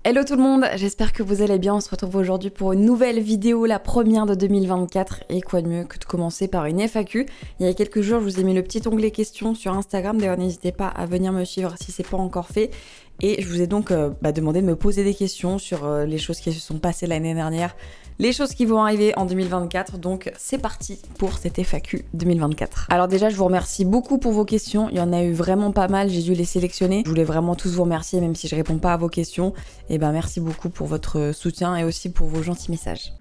Hello tout le monde, j'espère que vous allez bien. On se retrouve aujourd'hui pour une nouvelle vidéo, la première de 2024. Et quoi de mieux que de commencer par une FAQ. Il y a quelques jours, je vous ai mis le petit onglet questions sur Instagram. D'ailleurs, n'hésitez pas à venir me suivre si c'est pas encore fait. Et je vous ai donc demandé de me poser des questions sur les choses qui se sont passées l'année dernière, les choses qui vont arriver en 2024. Donc c'est parti pour cette FAQ 2024. Alors déjà, je vous remercie beaucoup pour vos questions. Il y en a eu vraiment pas mal, j'ai dû les sélectionner. Je voulais vraiment tous vous remercier, même si je réponds pas à vos questions. Et ben merci beaucoup pour votre soutien et aussi pour vos gentils messages.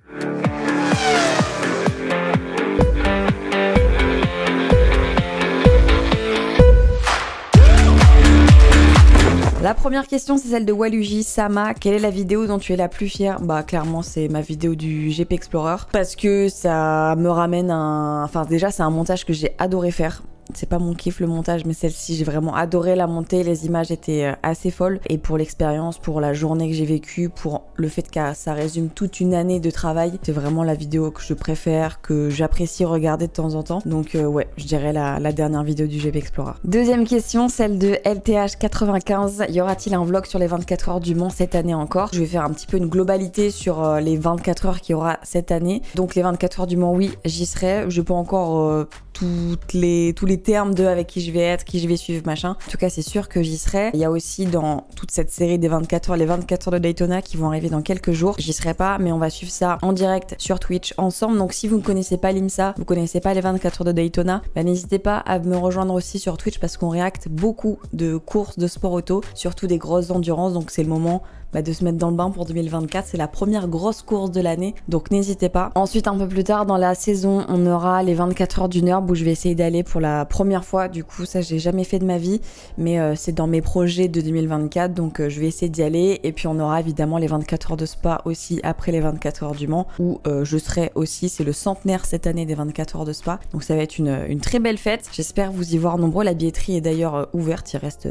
La première question, c'est celle de Waluji Sama. Quelle est la vidéo dont tu es la plus fière? Bah clairement c'est ma vidéo du GP Explorer parce que ça me ramène Enfin déjà c'est un montage que j'ai adoré faire. C'est pas mon kiff le montage, mais celle-ci j'ai vraiment adoré la monter, les images étaient assez folles. Et pour l'expérience, pour la journée que j'ai vécue, pour le fait que ça résume toute une année de travail, c'est vraiment la vidéo que je préfère, que j'apprécie regarder de temps en temps. Donc ouais, je dirais la dernière vidéo du GP Explorer. Deuxième question, celle de LTH95. Y aura-t-il un vlog sur les 24 heures du Mans cette année encore? Je vais faire un petit peu une globalité sur les 24 heures qu'il y aura cette année. Donc les 24 heures du Mans, oui, j'y serai. Je peux encore tous les termes de avec qui je vais être, qui je vais suivre, machin. En tout cas, c'est sûr que j'y serai. Il y a aussi dans toute cette série des 24 heures, les 24 heures de Daytona qui vont arriver dans quelques jours. J'y serai pas, mais on va suivre ça en direct sur Twitch ensemble. Donc si vous ne connaissez pas l'IMSA, vous connaissez pas les 24 heures de Daytona, bah, n'hésitez pas à me rejoindre aussi sur Twitch parce qu'on réacte beaucoup de courses de sport auto, surtout des grosses endurances. Donc c'est le moment de se mettre dans le bain pour 2024. C'est la première grosse course de l'année, donc n'hésitez pas. Ensuite, un peu plus tard dans la saison, on aura les 24 heures du Nürb où je vais essayer d'aller pour la première fois. Du coup, ça, j'ai jamais fait de ma vie, mais c'est dans mes projets de 2024, donc je vais essayer d'y aller. Et puis, on aura évidemment les 24 heures de Spa aussi après les 24 heures du Mans, où je serai aussi. C'est le centenaire cette année des 24 heures de Spa, donc ça va être une très belle fête. J'espère vous y voir nombreux. La billetterie est d'ailleurs ouverte, il reste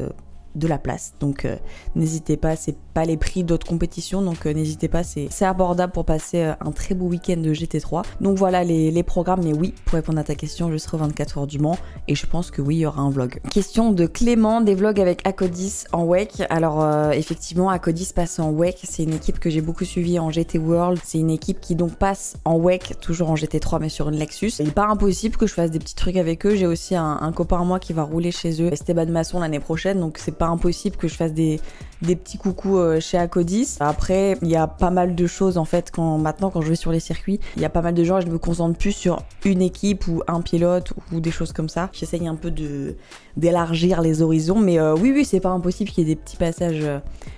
de la place, donc n'hésitez pas, c'est pas les prix d'autres compétitions, donc n'hésitez pas, c'est abordable pour passer un très beau week-end de GT3. Donc voilà les programmes, mais oui, pour répondre à ta question, je serai aux 24 heures du Mans et je pense que oui, il y aura un vlog. Question de Clément, des vlogs avec Acodis en WEC. Alors effectivement, Acodis passe en WEC, c'est une équipe que j'ai beaucoup suivie en GT World, c'est une équipe qui donc passe en WEC, toujours en GT3 mais sur une Lexus. Il n'est pas impossible que je fasse des petits trucs avec eux, j'ai aussi un copain à moi qui va rouler chez eux, Esteban Masson, l'année prochaine, donc c'est pas impossible que je fasse des petits coucous chez Acodis. Après, il y a pas mal de choses en fait maintenant quand je vais sur les circuits, il y a pas mal de gens et je me concentre plus sur une équipe ou un pilote ou des choses comme ça. J'essaye un peu d'élargir les horizons, mais oui, c'est pas impossible qu'il y ait des petits passages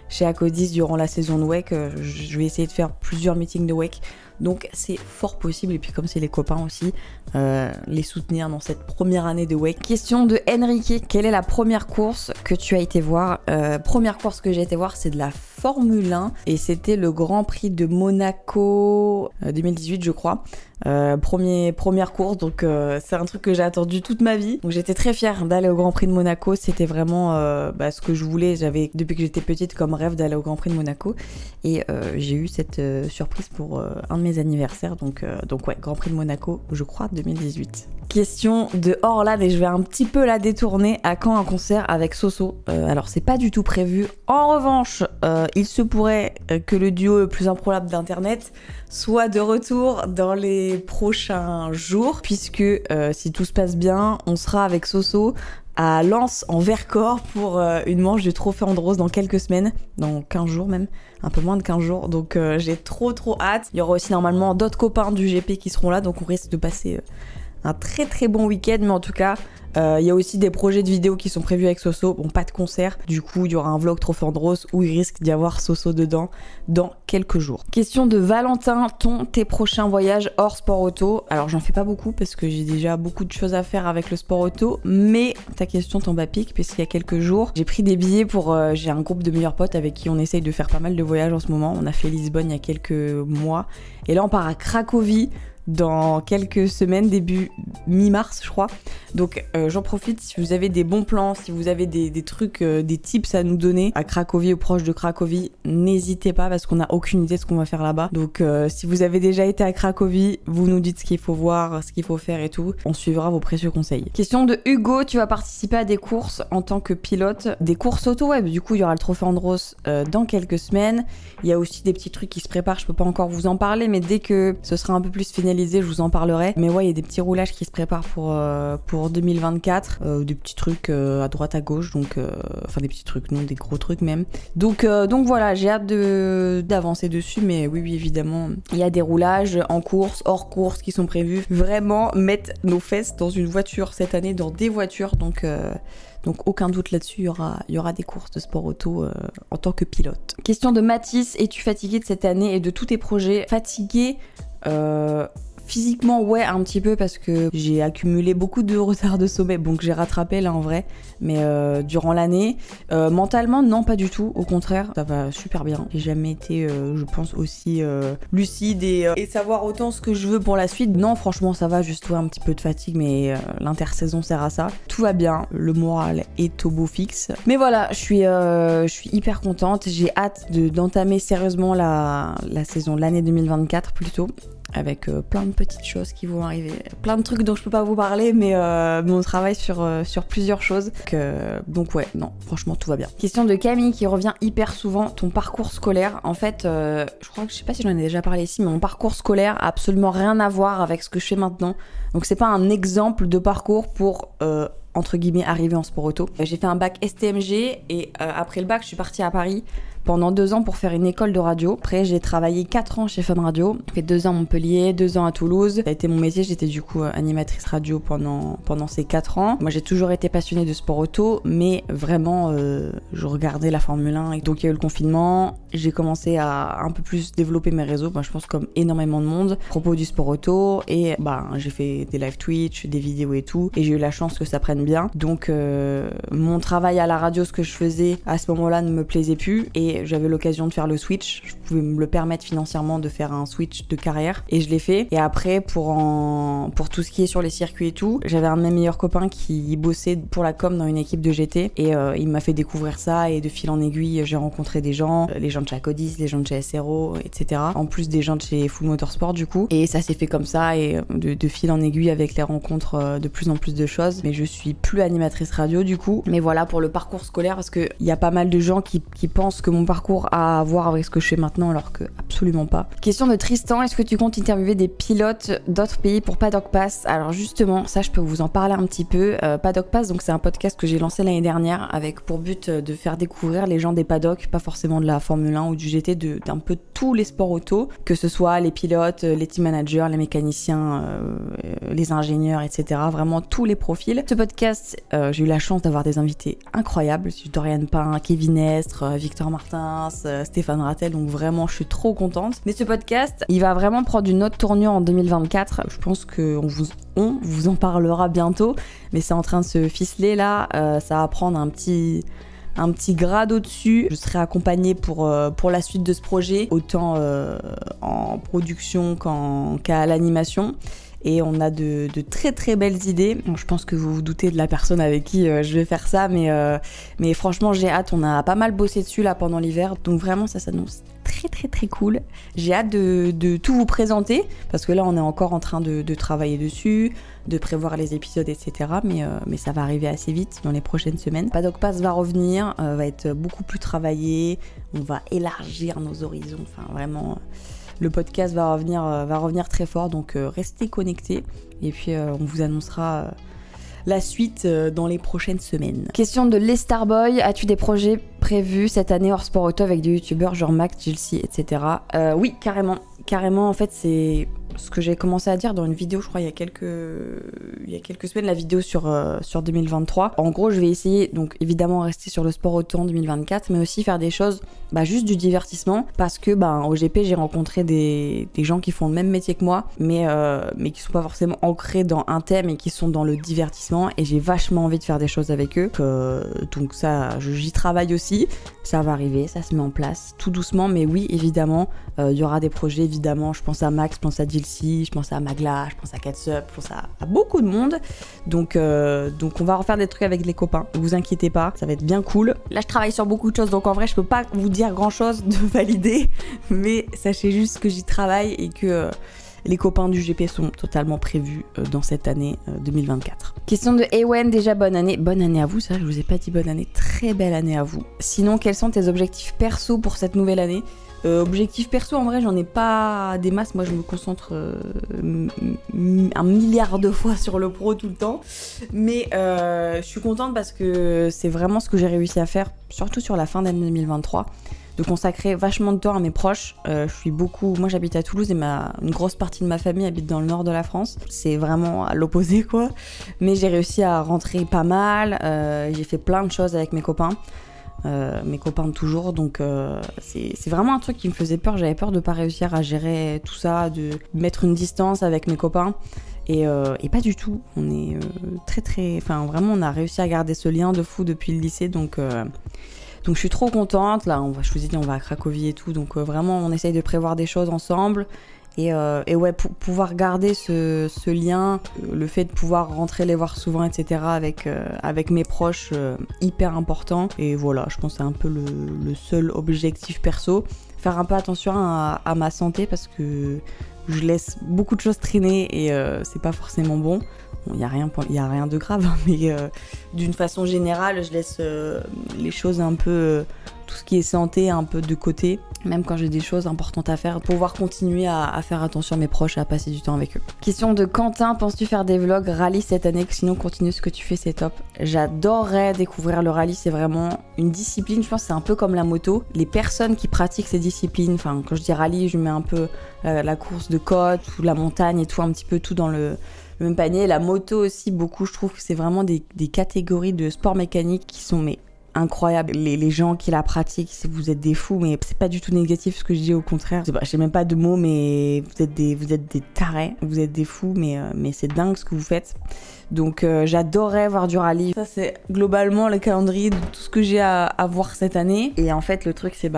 chez Acodis durant la saison de WEC. Je vais essayer de faire plusieurs meetings de WEC. Donc c'est fort possible, et puis comme c'est les copains aussi, les soutenir dans cette première année de WEC. Question de Enrique, quelle est la première course que tu as été voir? Première course que j'ai été voir, c'est de la Formule 1 et c'était le Grand Prix de Monaco 2018 je crois. Première course, donc c'est un truc que j'ai attendu toute ma vie, donc j'étais très fière d'aller au Grand Prix de Monaco. C'était vraiment ce que je voulais, j'avais depuis que j'étais petite comme rêve d'aller au Grand Prix de Monaco, et j'ai eu cette surprise pour un de mes anniversaires, donc ouais, Grand Prix de Monaco je crois 2018. Question de Orlan, et je vais un petit peu la détourner. À quand un concert avec Soso? Alors c'est pas du tout prévu. En revanche, il se pourrait que le duo le plus improbable d'internet soit de retour dans les prochains jours, puisque si tout se passe bien, on sera avec Soso à Lens en Vercors pour une manche du Trophée Andros dans quelques semaines, dans 15 jours même, un peu moins de 15 jours, donc j'ai trop hâte. Il y aura aussi normalement d'autres copains du GP qui seront là, donc on risque de passer un très bon week-end, mais en tout cas il y a aussi des projets de vidéos qui sont prévus avec Soso. Bon, pas de concert, du coup il y aura un vlog Trophée Andros où il risque d'y avoir Soso dedans dans quelques jours. Question de Valentin, tes prochains voyages hors sport auto? Alors j'en fais pas beaucoup parce que j'ai déjà beaucoup de choses à faire avec le sport auto, mais ta question tombe à pic puisqu'il y a quelques jours j'ai pris des billets pour j'ai un groupe de meilleurs potes avec qui on essaye de faire pas mal de voyages en ce moment. On a fait Lisbonne il y a quelques mois et là on part à Cracovie dans quelques semaines, début mi-mars je crois. Donc j'en profite, si vous avez des bons plans, si vous avez des trucs, des tips à nous donner à Cracovie ou proche de Cracovie, n'hésitez pas parce qu'on n'a aucune idée de ce qu'on va faire là-bas. Donc si vous avez déjà été à Cracovie, vous nous dites ce qu'il faut voir, ce qu'il faut faire et tout. On suivra vos précieux conseils. Question de Hugo, tu vas participer à des courses en tant que pilote, des courses auto-web. Du coup il y aura le Trophée Andros dans quelques semaines. Il y a aussi des petits trucs qui se préparent, je peux pas encore vous en parler, mais dès que ce sera un peu plus finalisé, je vous en parlerai. Mais ouais, il y a des petits roulages qui se préparent pour 2024, des petits trucs à droite à gauche, donc enfin des petits trucs, non, des gros trucs même. Donc voilà, j'ai hâte d'avancer dessus, mais oui évidemment, il y a des roulages en course, hors course qui sont prévus. Vraiment mettre nos fesses dans une voiture cette année, dans des voitures, donc aucun doute là-dessus, il y aura des courses de sport auto en tant que pilote. Question de Mathis, es-tu fatigué de cette année et de tous tes projets? Fatigué physiquement, ouais, un petit peu parce que j'ai accumulé beaucoup de retard de sommeil, donc j'ai rattrapé là en vrai, mais durant l'année. Mentalement, non, pas du tout, au contraire, ça va super bien. J'ai jamais été, je pense, aussi lucide et savoir autant ce que je veux pour la suite. Non, franchement, ça va, juste un petit peu de fatigue, mais l'intersaison sert à ça. Tout va bien, le moral est au beau fixe. Mais voilà, je suis hyper contente, j'ai hâte d'entamer sérieusement la saison, l'année 2024 plutôt. Avec plein de petites choses qui vont arriver, plein de trucs dont je peux pas vous parler, mais on travaille sur plusieurs choses. Donc ouais, non, franchement tout va bien. Question de Camille qui revient hyper souvent, ton parcours scolaire. En fait, je crois que, je sais pas si j'en ai déjà parlé ici, mais mon parcours scolaire a absolument rien à voir avec ce que je fais maintenant. Donc c'est pas un exemple de parcours pour entre guillemets arriver en sport auto. J'ai fait un bac STMG et après le bac je suis partie à Paris pendant 2 ans pour faire une école de radio. Après j'ai travaillé 4 ans chez Fun Radio, j'ai fait 2 ans à Montpellier, 2 ans à Toulouse. Ça a été mon métier, j'étais du coup animatrice radio pendant ces 4 ans. Moi j'ai toujours été passionnée de sport auto, mais vraiment je regardais la Formule 1 et donc il y a eu le confinement. J'ai commencé à un peu plus développer mes réseaux, je pense comme énormément de monde, à propos du sport auto, et j'ai fait des live Twitch, des vidéos et tout, et j'ai eu la chance que ça prenne bien. Donc mon travail à la radio, ce que je faisais à ce moment-là ne me plaisait plus, et j'avais l'occasion de faire le switch. Je pouvais me le permettre financièrement de faire un switch de carrière, et je l'ai fait. Et après pour tout ce qui est sur les circuits et tout, j'avais un de mes meilleurs copains qui bossait pour la com dans une équipe de GT, et il m'a fait découvrir ça, et de fil en aiguille j'ai rencontré des gens, les gens de chez Acodis, les gens de chez SRO, etc. En plus des gens de chez Full Motorsport du coup, et ça s'est fait comme ça, et de fil en aiguille avec les rencontres de plus en plus de choses. Mais je suis plus animatrice radio du coup. Mais voilà pour le parcours scolaire, parce que il y a pas mal de gens qui pensent que mon parcours a à voir avec ce que je fais maintenant, alors que absolument pas. Question de Tristan, est-ce que tu comptes interviewer des pilotes d'autres pays pour Paddock Pass? Alors justement, ça je peux vous en parler un petit peu. Paddock Pass, donc c'est un podcast que j'ai lancé l'année dernière avec pour but de faire découvrir les gens des paddocks, pas forcément de la Formule 1 ou du GT, d'un peu tous les sports auto, que ce soit les pilotes, les team managers, les mécaniciens, les ingénieurs, etc. Vraiment tous les profils. Ce podcast, j'ai eu la chance d'avoir des invités incroyables, Dorian Pain, Kevin Estre, Victor Martins, Stéphane Rattel, donc vraiment je suis trop contente. Mais ce podcast, il va vraiment prendre une autre tournure en 2024. Je pense qu'on vous en parlera bientôt, mais c'est en train de se ficeler là. Ça va prendre un petit grade au-dessus. Je serai accompagnée pour la suite de ce projet, autant en production qu'à l'animation. Et on a de très très belles idées. Bon, je pense que vous vous doutez de la personne avec qui je vais faire ça, mais franchement j'ai hâte. On a pas mal bossé dessus là pendant l'hiver, donc vraiment ça s'annonce très très très cool. J'ai hâte de tout vous présenter, parce que là on est encore en train de travailler dessus, de prévoir les épisodes, etc. Mais ça va arriver assez vite dans les prochaines semaines. Paddock Pass va revenir, va être beaucoup plus travaillé, on va élargir nos horizons, enfin vraiment... Le podcast va revenir très fort, donc restez connectés, et puis on vous annoncera la suite dans les prochaines semaines. Question de Les Starboy, as-tu des projets prévus cette année hors sport auto avec des youtubeurs genre Max, Gilsey, etc. Oui, carrément, en fait c'est ce que j'ai commencé à dire dans une vidéo, je crois il y a quelques semaines, la vidéo sur 2023. En gros, je vais essayer, donc évidemment rester sur le sport auto en 2024, mais aussi faire des choses, juste du divertissement, parce que au GP j'ai rencontré des gens qui font le même métier que moi, mais qui sont pas forcément ancrés dans un thème et qui sont dans le divertissement, et j'ai vachement envie de faire des choses avec eux. Donc ça, j'y travaille aussi, ça va arriver, ça se met en place tout doucement, mais oui, évidemment, il y aura des projets, évidemment, je pense à Max, je pense à Gilles, Chelsea, je pense à Magla, je pense à Catsup, je pense à beaucoup de monde. Donc on va refaire des trucs avec les copains. Ne vous inquiétez pas, ça va être bien cool. Là, je travaille sur beaucoup de choses, donc en vrai, je peux pas vous dire grand chose de valider, mais sachez juste que j'y travaille et que les copains du GP sont totalement prévus dans cette année 2024. Question de Ewen, déjà bonne année. Bonne année à vous, ça je vous ai pas dit bonne année. Très belle année à vous. Sinon, quels sont tes objectifs perso pour cette nouvelle année? Objectifs perso, en vrai, j'en ai pas des masses. Moi, je me concentre un milliard de fois sur le pro tout le temps. Mais je suis contente parce que c'est vraiment ce que j'ai réussi à faire, surtout sur la fin d'année 2023. De consacrer vachement de temps à mes proches. Moi j'habite à Toulouse et une grosse partie de ma famille habite dans le nord de la France. C'est vraiment à l'opposé quoi. Mais j'ai réussi à rentrer pas mal. J'ai fait plein de choses avec mes copains. Mes copains de toujours. Donc c'est vraiment un truc qui me faisait peur. J'avais peur de pas réussir à gérer tout ça, de mettre une distance avec mes copains. Et pas du tout. On est Enfin vraiment on a réussi à garder ce lien de fou depuis le lycée. Donc je suis trop contente, là je vous ai dit on va à Cracovie et tout, donc vraiment on essaye de prévoir des choses ensemble et ouais pouvoir garder ce lien, le fait de pouvoir rentrer les voir souvent etc avec mes proches hyper important et voilà je pense que c'est un peu le seul objectif perso, faire un peu attention à ma santé parce que je laisse beaucoup de choses traîner et c'est pas forcément bon. Il n'y a rien de grave, mais d'une façon générale, je laisse les choses un peu, tout ce qui est santé, un peu de côté, même quand j'ai des choses importantes à faire, pour pouvoir continuer à faire attention à mes proches et à passer du temps avec eux. Question de Quentin, penses-tu faire des vlogs rallye cette année? Sinon, continue ce que tu fais, c'est top. J'adorerais découvrir le rallye, c'est vraiment une discipline, je pense que c'est un peu comme la moto. Les personnes qui pratiquent ces disciplines, enfin quand je dis rallye, je mets un peu la course de côte, ou la montagne et tout, un petit peu tout dans le même panier. La moto aussi, beaucoup, je trouve que c'est vraiment des catégories de sport mécanique qui sont incroyables. Les gens qui la pratiquent, vous êtes des fous, mais c'est pas du tout négatif ce que je dis, au contraire. J'ai même pas de mots, mais vous êtes des tarés, vous êtes des fous, mais c'est dingue ce que vous faites. Donc j'adorerais voir du rallye. Ça c'est globalement le calendrier de tout ce que j'ai à voir cette année. Et en fait le truc c'est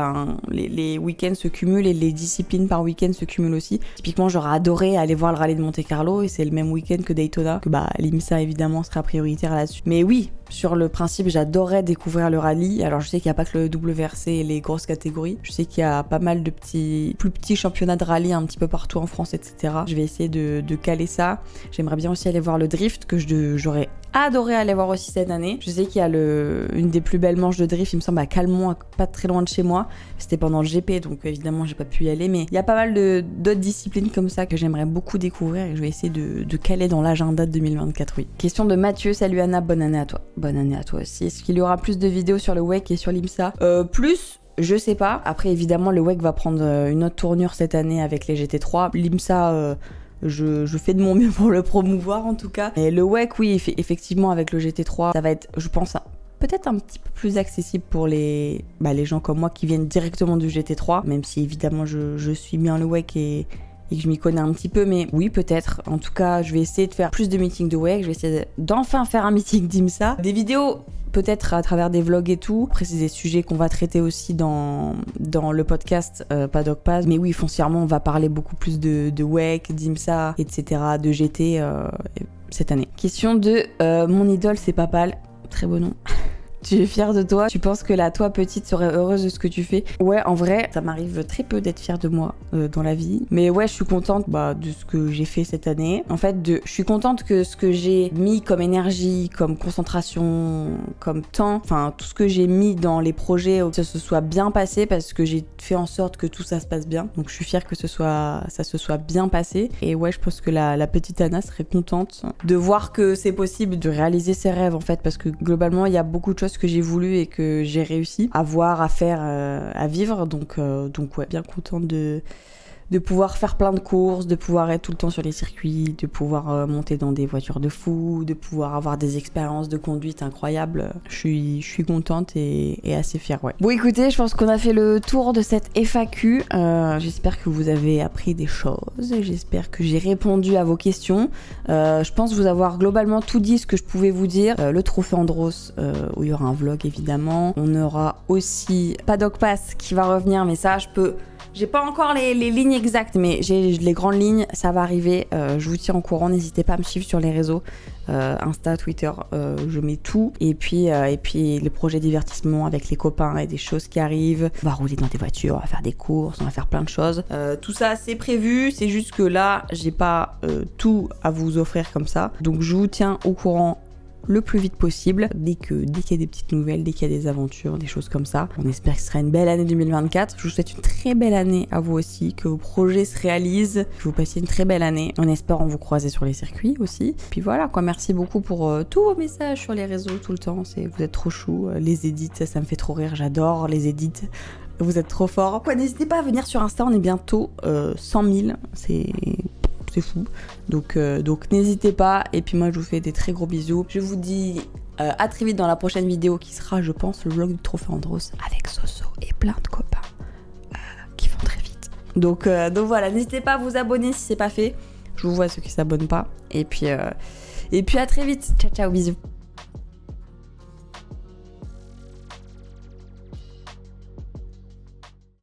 les week-ends se cumulent et les disciplines par week-end se cumulent aussi. Typiquement j'aurais adoré aller voir le rallye de Monte-Carlo et c'est le même week-end que Daytona. Que l'IMSA évidemment sera prioritaire là-dessus. Mais oui, sur le principe j'adorerais découvrir le rallye. Alors je sais qu'il n'y a pas que le WRC et les grosses catégories. Je sais qu'il y a pas mal de plus petits championnats de rallye un petit peu partout en France etc. Je vais essayer de caler ça. J'aimerais bien aussi aller voir le drift que j'aurais adoré aller voir aussi cette année. Je sais qu'il y a une des plus belles manches de drift, il me semble à Calmont, pas très loin de chez moi. C'était pendant le GP, donc évidemment j'ai pas pu y aller, mais il y a pas mal d'autres disciplines comme ça que j'aimerais beaucoup découvrir et je vais essayer de caler dans l'agenda de 2024, oui. Question de Mathieu, salut Anna, bonne année à toi. Bonne année à toi aussi. Est-ce qu'il y aura plus de vidéos sur le WEC et sur l'IMSA? Plus, je sais pas. Après évidemment le WEC va prendre une autre tournure cette année avec les GT3. L'IMSA... Je fais de mon mieux pour le promouvoir en tout cas. Et le WEC, oui, effectivement, avec le GT3, ça va être, je pense, peut-être un petit peu plus accessible pour les gens comme moi qui viennent directement du GT3, même si évidemment je suis bien le WEC et que je m'y connais un petit peu, mais oui, peut-être. En tout cas, je vais essayer de faire plus de meetings de WEC, je vais essayer d'enfin faire un meeting d'IMSA. Des vidéos... peut-être à travers des vlogs et tout. Après, c'est des sujets qu'on va traiter aussi dans le podcast Paddock Pass. Mais oui, foncièrement, on va parler beaucoup plus de WEC, d'IMSA, etc., de GT cette année. Question de mon idole, c'est Papal. Très beau nom. Tu es fière de toi? Tu penses que toi petite serait heureuse de ce que tu fais? Ouais, en vrai, ça m'arrive très peu d'être fière de moi dans la vie. Mais ouais, je suis contente de ce que j'ai fait cette année. En fait, je suis contente que ce que j'ai mis comme énergie, comme concentration, comme temps, enfin tout ce que j'ai mis dans les projets, que ça se soit bien passé parce que j'ai fait en sorte que tout ça se passe bien. Donc je suis fière que ça se soit bien passé. Et ouais, je pense que la petite Anna serait contente de voir que c'est possible de réaliser ses rêves en fait, parce que globalement, il y a beaucoup de choses que j'ai voulu et que j'ai réussi à voir, à faire, à vivre. Donc ouais, bien contente de pouvoir faire plein de courses, de pouvoir être tout le temps sur les circuits, de pouvoir monter dans des voitures de fou, de pouvoir avoir des expériences de conduite incroyables. Je suis contente et assez fière, ouais. Bon écoutez, je pense qu'on a fait le tour de cette FAQ. J'espère que vous avez appris des choses. J'espère que j'ai répondu à vos questions. Je pense vous avoir globalement tout dit ce que je pouvais vous dire. Le trophée Andros, où il y aura un vlog évidemment. On aura aussi Paddock Pass qui va revenir, mais ça je peux J'ai pas encore les lignes exactes, mais j'ai les grandes lignes, ça va arriver. Je vous tiens au courant, n'hésitez pas à me suivre sur les réseaux. Insta, Twitter, je mets tout. Et puis les projets divertissement avec les copains et des choses qui arrivent. On va rouler dans des voitures, on va faire des courses, on va faire plein de choses. Tout ça c'est prévu, c'est juste que là j'ai pas tout à vous offrir comme ça. Donc je vous tiens au courant le plus vite possible, dès qu'il y a des petites nouvelles, dès qu'il y a des aventures, des choses comme ça. On espère que ce sera une belle année 2024. Je vous souhaite une très belle année à vous aussi, que vos projets se réalisent, que vous passiez une très belle année. On espère vous croiser sur les circuits aussi. Puis voilà quoi, merci beaucoup pour tous vos messages sur les réseaux tout le temps. Vous êtes trop chou. Les edits, ça me fait trop rire, j'adore les edits. Vous êtes trop forts. N'hésitez pas à venir sur Insta, on est bientôt 100 000. C'est fou. Donc n'hésitez pas. Et puis moi je vous fais des très gros bisous. Je vous dis à très vite dans la prochaine vidéo qui sera, je pense, le vlog du Trophée Andros avec Soso et plein de copains qui vont très vite. Donc voilà, n'hésitez pas à vous abonner si c'est pas fait. Je vous vois ceux qui s'abonnent pas. Et puis à très vite. Ciao ciao, bisous.